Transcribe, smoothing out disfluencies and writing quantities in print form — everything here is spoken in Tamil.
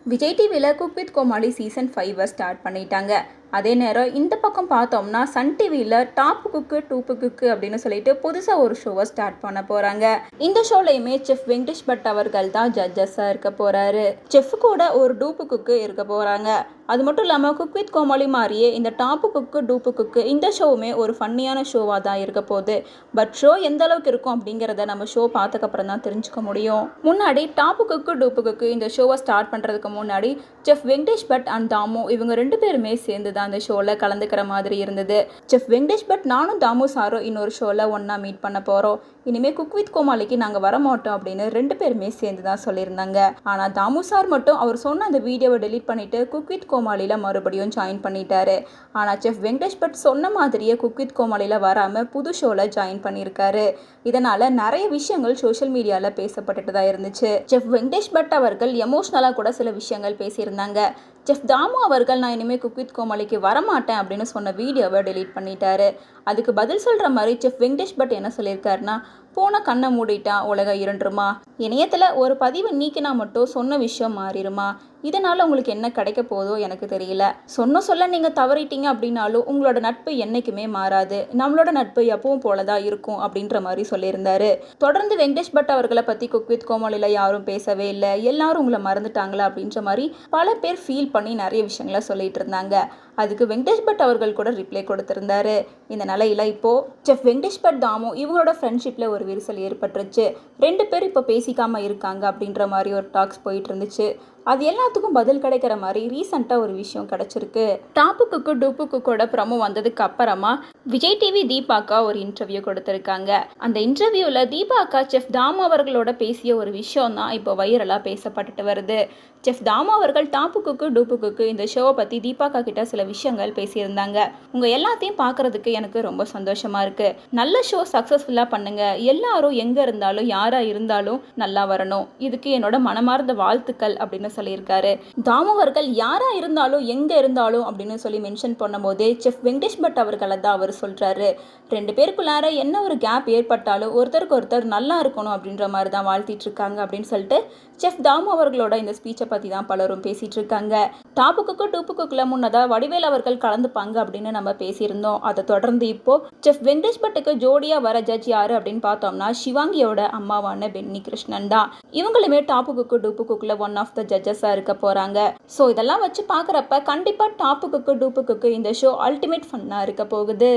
விஜய் டிவியில் cook with Comali season 5 start பண்ணிட்டாங்க. அதே நேரம் இந்த பக்கம் பார்த்தோம்னா சன் டிவியில் டாப் குக்கு டூப்பு குக்கு அப்படின்னு சொல்லிட்டு புதுசாக ஒரு ஷோவை ஸ்டார்ட் பண்ண போகிறாங்க. இந்த ஷோலையுமே செஃப் வெங்கடேஷ் பட் அவர்கள் தான் ஜட்ஜஸாக இருக்க போகிறாரு. செஃப் கூட ஒரு டூப்பு குக்கு இருக்க போகிறாங்க. அது மட்டும் இல்லாமல் குக் வித் கோமாளி மாதிரியே இந்த டாப்பு குக்கு டூப்பு குக்கு இந்த ஷோவுமே ஒரு ஃபன்னியான ஷோவாக தான் இருக்க போகுது. பட் ஷோ எந்த அளவுக்கு இருக்கும் அப்படிங்கிறத நம்ம ஷோ பார்த்ததுக்கப்புறம் தான் தெரிஞ்சுக்க முடியும். முன்னாடி டாப்பு குக்கு டூப்பு குக்கு இந்த ஷோவை ஸ்டார்ட் பண்ணுறதுக்கு முன்னாடி செஃப் வெங்கடேஷ் பட் அண்ட் தாமு இவங்க 2 பேருமே சேர்ந்து தான் அந்த ஷோவில் கலந்துக்கிற மாதிரி இருந்தது. செஃப் வெங்கடேஷ் பட் நானும் தாமு சாரும் இன்னொரு ஷோவில் ஒன்றா மீட் பண்ண போகிறோம், இனிமேல் குக் வித் கோமாளிக்கு நாங்கள் வரமாட்டோம் அப்படின்னு 2 பேருமே சேர்ந்து தான் சொல்லியிருந்தாங்க. ஆனால் தாமு சார் மட்டும் அவர் சொன்ன அந்த வீடியோவை டெலீட் பண்ணிவிட்டு குக் வித் கோமாளியில் மறுபடியும் ஜாயின் பண்ணிட்டாரு. ஆனால் செஃப் வெங்கடேஷ் பட் சொன்ன மாதிரியே குக் வித் கோமாளியில் வராமல் புது ஷோவில் ஜாயின் பண்ணியிருக்காரு. இதனால் நிறைய விஷயங்கள் சோஷியல் மீடியாவில் பேசப்பட்டுட்டு தான் இருந்துச்சு. செஃப் வெங்கடேஷ் பட் அவர்கள் எமோஷ்னலாக கூட சில விஷயங்கள் பேசியிருந்தாங்க. செஃப் தாமு அவர்கள் நான் இனிமேல் குக் வித் கோமாளிக்கு வரமாட்டேன் அப்படின்னு சொன்ன வீடியோவை டெலீட் பண்ணிட்டாரு. அதுக்கு பதில் சொல்கிற மாதிரி செஃப் வெங்கடேஷ் பட் என்ன சொல்லியிருக்காருன்னா, போன கண்ணை மூடிட்டா உலகம் இருண்டுருமா, இணையத்தில் ஒரு பதிவை நீக்கினா மட்டும் சொன்ன விஷயம் மாறிடுமா, இதனால் உங்களுக்கு என்ன கிடைக்க போதோ எனக்கு தெரியல, சொல்ல நீங்கள் தவறிட்டீங்க அப்படின்னாலும் உங்களோட நட்பு என்றைக்குமே மாறாது, நம்மளோட நட்பு எப்பவும் போல தான் இருக்கும் அப்படின்ற மாதிரி சொல்லியிருந்தாரு. தொடர்ந்து வெங்கடேஷ் பட் அவர்களை பற்றி குக் வித் கோமாளியில் யாரும் பேசவே இல்லை, எல்லாரும் உங்களை மறந்துட்டாங்களா அப்படின்ற மாதிரி பல பேர் ஃபீல் பண்ணி நிறைய விஷயங்களை சொல்லிட்டு இருந்தாங்க. அதுக்கு வெங்கடேஷ் பட் அவர்கள் கூட ரிப்ளை கொடுத்திருந்தாரு. இந்த நிலையில் இப்போது செஃப் வெங்கடேஷ் பட் தாமு இவங்களோட ஃப்ரெண்ட்ஷிப்பில் ஒரு விரிசல் ஏற்பட்டுருச்சு. 2 பேர் இப்போ பேசிக்காமல் இருக்காங்க அப்படின்ற மாதிரி ஒரு டாக்ஸ் போயிட்டு இருந்துச்சு. அது எல்லாத்துக்கும் பதில் கிடைக்கிற மாதிரி ரீசெண்டாக ஒரு விஷயம் கிடச்சிருக்கு. டாப்பு குக்கு டூப்பு குக்கோட ப்ரமோ வந்ததுக்கு அப்புறமா விஜய் டிவி தீபாக்கா ஒரு இன்டர்வியூ கொடுத்துருக்காங்க. அந்த இன்டர்வியூவில் தீபாக்கா செஃப் தாமு அவர்களோட பேசிய ஒரு விஷயம் தான் இப்போ வைரலாக பேசப்பட்டுட்டு வருது. செஃப் தாமு அவர்கள் டாப்பு குக்கு டூப்பு குக்கு இந்த ஷோவை பற்றி தீபாக்கா கிட்ட சில விஷயங்கள் பேசியிருந்தாங்க. உங்கள் எல்லாத்தையும் பார்க்குறதுக்கு எனக்கு ரொம்ப சந்தோஷமாக இருக்குது. நல்ல ஷோ சக்ஸஸ்ஃபுல்லாக பண்ணுங்கள், எல்லாரும் எங்கே இருந்தாலும் யாராக இருந்தாலும் நல்லா வரணும், இதுக்கு என்னோட மனமார்ந்த வாழ்த்துக்கள் அப்படின்னு சொல்லியிருக்காரு. தாமு அவர்கள் யாரா இருந்தாலும் எங்க இருந்தாலும் அப்படின்னு சொல்லி மென்ஷன் பண்ணும்போதே செஃப் வெங்கடேஷ் பட் அவர்களை தான் அவர் சொல்றாரு. 2 பேருக்குள்ளார என்ன ஒரு கேப் ஏற்பட்டாலும் ஒருத்தருக்கு ஒருத்தர் நல்லா இருக்கணும் அப்படின்ற மாதிரி தான் வாழ்த்திட்டு இருக்காங்க அப்படின்னு சொல்லிட்டு செஃப் தாமு அவர்களோட இந்த ஸ்பீச்சை பத்தி தான் பலரும் பேசிட்டு இருக்காங்க. டாப்பு குக்கு டூப்பு குக்குல முன்னதா வடிவேல் அவர்கள் கலந்துப்பாங்க அப்படின்னு நம்ம பேசியிருந்தோம். அதை தொடர்ந்து இப்போ செஃப் வெங்கடேஷ் பட்டுக்கு ஜோடியா வர ஜட்ஜ் யாரு அப்படின்னு பார்த்தோம்னா சிவாங்கியோட அம்மாவான பென்னி கிருஷ்ணன் தான். இவங்களுமே டாப்பு குக்கு டூப்பு குக்குல ஒன் ஆஃப் த ஜட்ஜஸாக இருக்க போகிறாங்க. ஸோ இதெல்லாம் வச்சு பார்க்குறப்ப கண்டிப்பாக டாப்பு குக்கு டூப்பு குக்கு இந்த ஷோ அல்டிமேட் ஃபன்னாக இருக்க போகுது.